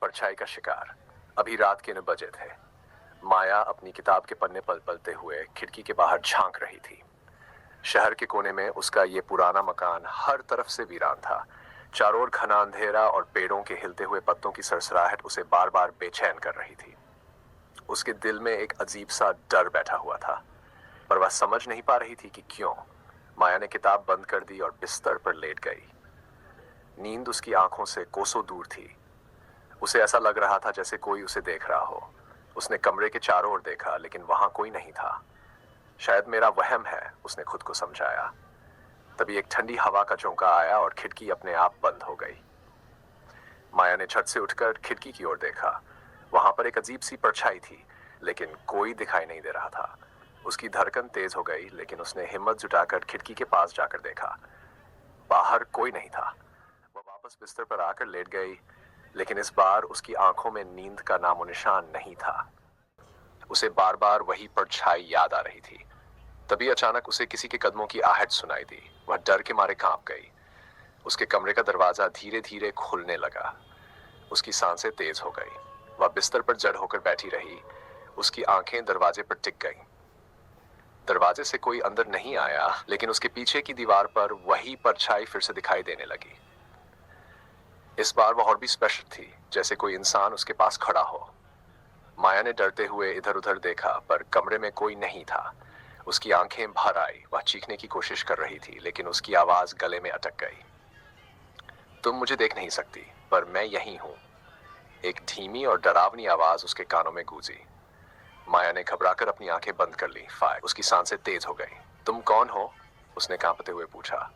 परछाई का शिकार। अभी रात के 9 बजे थे। माया अपनी किताब के पन्ने पल पलते हुए खिड़की के बाहर झांक रही थी। शहर के कोने में उसका ये पुराना मकान हर तरफ से वीरान था। चारों ओर घना अंधेरा और पेड़ों के हिलते हुए पत्तों की सरसराहट उसे बार बार बेचैन कर रही थी। उसके दिल में एक अजीब सा डर बैठा हुआ था, पर वह समझ नहीं पा रही थी कि क्यों। माया ने किताब बंद कर दी और बिस्तर पर लेट गई। नींद उसकी आंखों से कोसों दूर थी। उसे ऐसा लग रहा था जैसे कोई उसे देख रहा हो। उसने कमरे के चारों ओर देखा, लेकिन वहां कोई नहीं था। शायद मेरा वहम है, उसने खुद को समझाया। तभी एक ठंडी हवा का झोंका आया और खिड़की अपने आप बंद हो गई। माया ने झट से उठकर खिड़की की ओर देखा। वहां पर एक अजीब सी परछाई थी, लेकिन कोई दिखाई नहीं दे रहा था। उसकी धड़कन तेज हो गई, लेकिन उसने हिम्मत जुटाकर खिड़की के पास जाकर देखा। बाहर कोई नहीं था। वह वापस बिस्तर पर आकर लेट गई, लेकिन इस बार उसकी आंखों में नींद का नामो निशान नहीं था। उसे बार बार वही परछाई याद आ रही थी। तभी अचानक उसे किसी के कदमों की आहट सुनाई दी। वह डर के मारे कांप गई। उसके कमरे का दरवाजा धीरे धीरे खुलने लगा। उसकी सांसें तेज हो गई। वह बिस्तर पर जड़ होकर बैठी रही। उसकी आंखें दरवाजे पर टिक गईं। दरवाजे से कोई अंदर नहीं आया, लेकिन उसके पीछे की दीवार पर वही परछाई फिर से दिखाई देने लगी। इस बार वह और भी स्पष्ट थी, जैसे कोई इंसान उसके पास खड़ा हो। माया ने डरते हुए इधर उधर देखा, पर कमरे में कोई नहीं था। उसकी आंखें भर आई। वह चीखने की कोशिश कर रही थी, लेकिन उसकी आवाज गले में अटक गई। तुम मुझे देख नहीं सकती, पर मैं यहीं हूं। एक धीमी और डरावनी आवाज उसके कानों में गूंजी। माया ने घबराकर अपनी आंखें बंद कर ली। फायर उसकी सांसें तेज हो गई। तुम कौन हो? उसने कांपते हुए पूछा।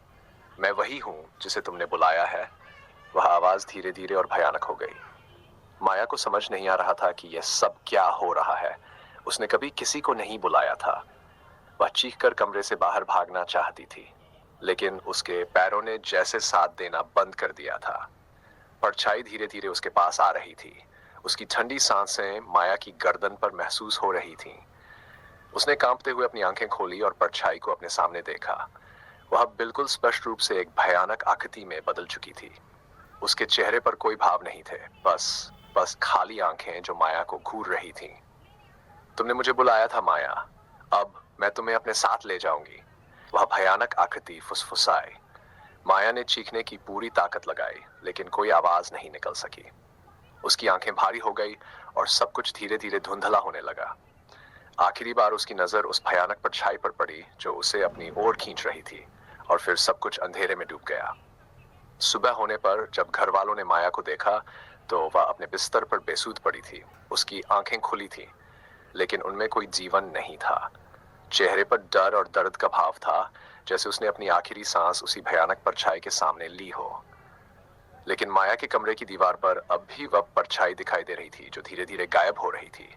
मैं वही हूं जिसे तुमने बुलाया है। वह आवाज धीरे धीरे और भयानक हो गई। माया को समझ नहीं आ रहा था कि यह सब क्या हो रहा है। उसने कभी किसी को नहीं बुलाया था। वह चीखकर कमरे से बाहर भागना चाहती थी, लेकिन उसके पैरों ने जैसे साथ देना बंद कर दिया था। परछाई धीरे धीरे उसके पास आ रही थी। उसकी ठंडी सांसें माया की गर्दन पर महसूस हो रही थीं। उसने कांपते हुए अपनी आंखें खोली और परछाई को अपने सामने देखा। वह बिल्कुल स्पष्ट रूप से एक भयानक आकृति में बदल चुकी थी। उसके चेहरे पर कोई भाव नहीं थे, बस खाली आंखें जो माया को घूर रही थीं। तुमने मुझे बुलाया था माया, अब मैं तुम्हें अपने साथ ले जाऊंगी। वह भयानक आकृति फुसफुसाई। माया ने चीखने की पूरी ताकत लगाई, लेकिन कोई आवाज नहीं निकल सकी। उसकी आंखें भारी हो गई और सब कुछ धीरे धीरे धुंधला होने लगा। आखिरी बार उसकी नजर उस भयानक परछाई पर पड़ी जो उसे अपनी ओर खींच रही थी, और फिर सब कुछ अंधेरे में डूब गया। सुबह होने पर जब घर वालों ने माया को देखा, तो वह अपने बिस्तर पर बेसुध पड़ी थी। उसकी आंखें खुली थीं, लेकिन उनमें कोई जीवन नहीं था। चेहरे पर डर और दर्द का भाव था, जैसे उसने अपनी आखिरी सांस उसी भयानक परछाई के सामने ली हो। लेकिन माया के कमरे की दीवार पर अब भी वह परछाई दिखाई दे रही थी, जो धीरे धीरे गायब हो रही थी।